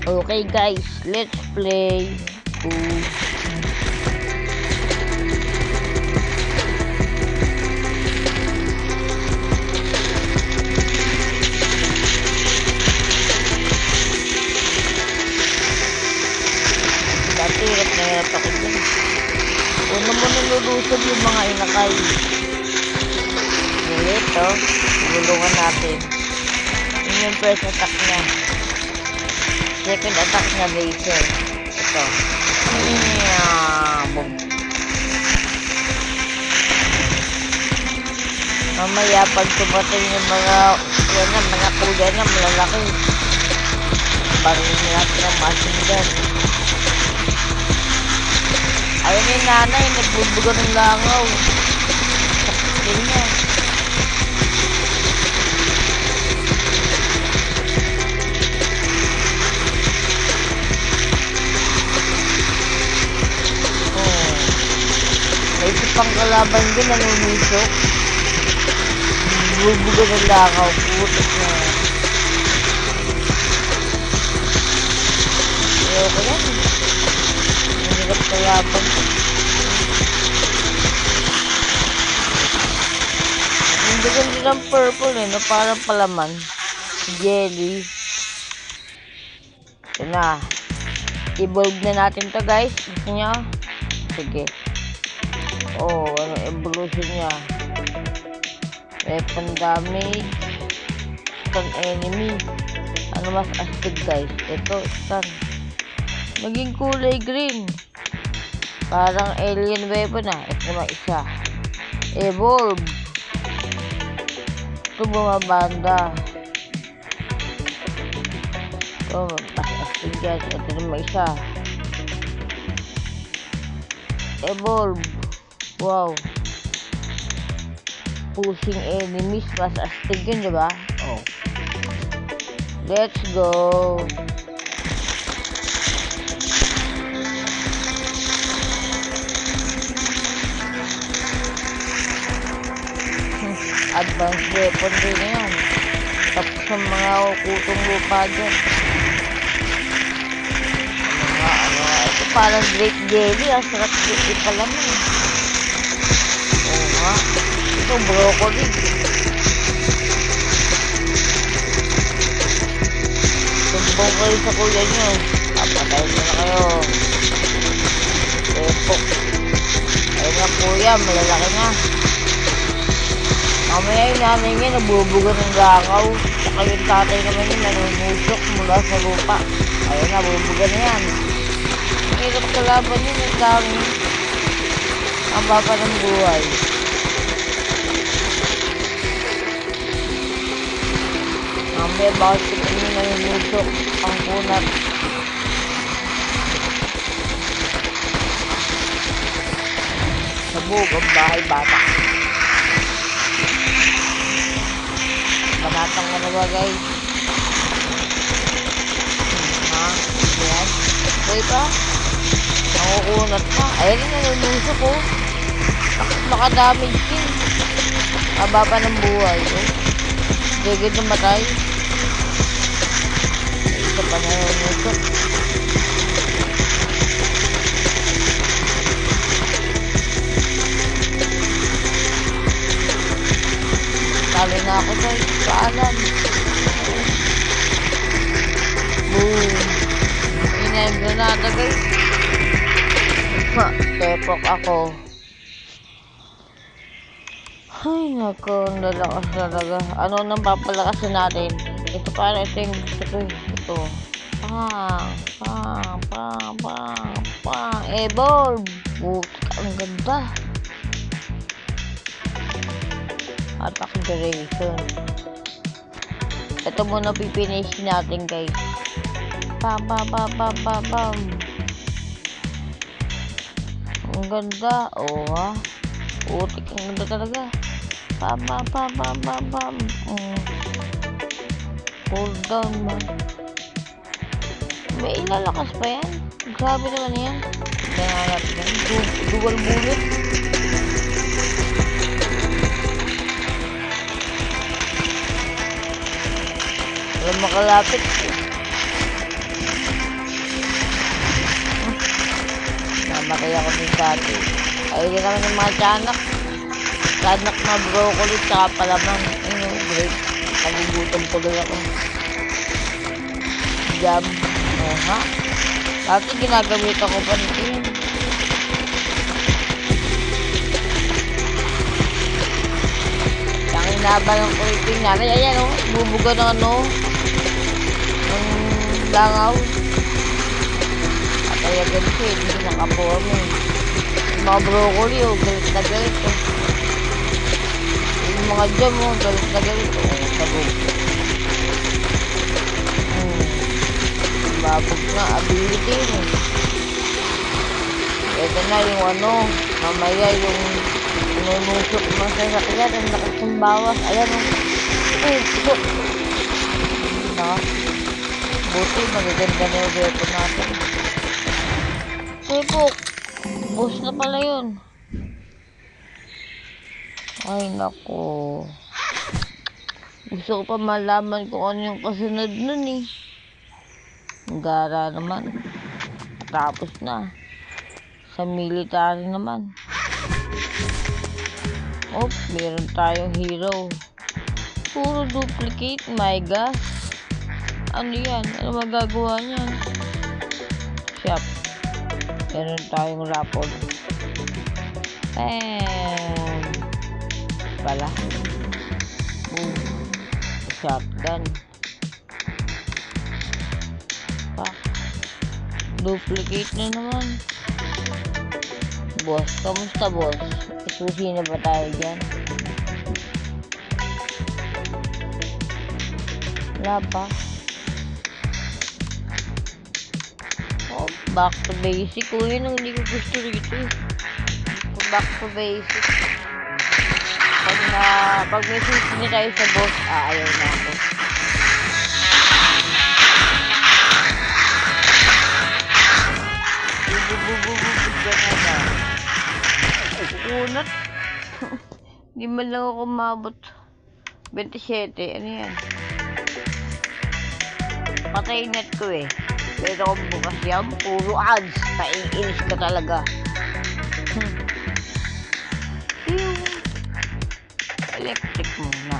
Okay guys, let's play. Ooh. Dati hirap na hirap ako dyan. Una mo nilulusog yung mga inakay. Ito, gulungan natin. Yun yung first attack niya. Second attack niya, laser. Ito. Boom. Mamaya, pag tumatay yung mga kuya na malalaki, barilin natin ang machine gun. Ayun yung nanay, nagbubuga ng langaw. Sakit niya. May isa pang kalaban din, nanunisok. Bubuga ng langaw. Putot na. Ayoko yan. Mahirap kalaban. Hindi ganda ng purple no? Parang palaman. Jelly. Ito na. Evolve na natin to guys. Gusto nyo? Sige. Oh, ano evolution niya? Weapon damage. Stun enemy. Ano mas astig guys? Ito, stun. Naging kulay green. Parang alien weapon ah. Ito naman isa. Evolve. Ito bumabanda. Ito, mas astig guys. Ito naman isa. Evolve. Wow. Pushing enemies. Mas astig yun, diba? Oh. Let's go. Advanced weapon din yan. Tapos sa mga kutong lupa dyan. Ito parang great jelly. Ang sarap ito lang eh. Oo nga. Ito broccoli. Sumbong kayo sa kuya nyo. Papatayin mo na kayo. Epok. Ayun nga kuya, malalaki na. Mamaya yung nanay niya nabubuga ng langaw. Saka yung tatay naman yun nanunusok mula sa lupa. Ayun na, bubuga na yan. Ang hirap kalaban yun, ang dami. Ang baba ng buhay. Mamaya bakit sila yung nanunusok ang kunat. Sabog ang bahay bata. Banatang ka na ba guys? Ha? Ayan. Okay pa? Nangukunat pa. Ayan yung nanunusok oh. Nakadamage din. Aba pa ng buhay oh. Digid na matay. Ito pa nanunusok. Talo na ako guys. Paalam. Boom. Inebro na ito guys. Tepok ako. Ay nako. Nalakas talaga. Ano nang papalakasin natin? Ito parang ito yung gusto ko eh. Ito. Pang. Evolve. Ang ganda. Attack duration. Ito muna pipinish natin guys. Pam. Ang ganda. Oh ha. Utik. Ang ganda talaga. Pam. Hold down man. May ilalakas pa yan. Grabe naman yan. Tingnan natin. Dual bullet. Walang makalapit. namatay ako din dati. Ayun naman yung mga tiyanak. Tiyanak na broccoli tsaka palaman. Ayun yung great. Nagugutom tuloy ako. Jam. Oo nga. Dati ginagamit ako pa nito yun. Ang inaba ng kuriting namin. Ayan o. Bubuga ng ano. Ng langaw. At kaya ganito eh. Hindi nakaporm eh. Yung mga broccoli o. Galit na galit o. Yung mga jam o. Galit na galit o. Sabog. Babog nga. Ability yun eh. Ito na yung ano. Mamaya yung nunusok ng sasakyan. Ang lakas ng bawas. Ayan o. Pusok. Buti magaganda na yung weapon natin. Sipok. Boss na pala yun. Ay nako. Gusto ko pa malaman kung ano yung kasunod nun eh. Ang gara naman. Tapos na. Sa military naman. Oh, meron tayong hero. Puro duplicate. My gosh. Ano yan? Ano magagawa niyan? Shop. Meron tayong rapid. Bam! Pala. Boom. Shotgun. Pak. Duplicate na naman. Boss, kamusta boss? Isusi na ba tayo dyan? Wala pa. Oh, back to basic. O yun ang hindi ko gusto rito eh. Back to basic. Pag may susi na tayo sa boss, ayaw na ako. Kunat. Hindi man lang ako mabot. 27. Ano yan? Patay net ko eh. Pero kung bukas yan, puro ads. Paiinis ka talaga. Electric muna.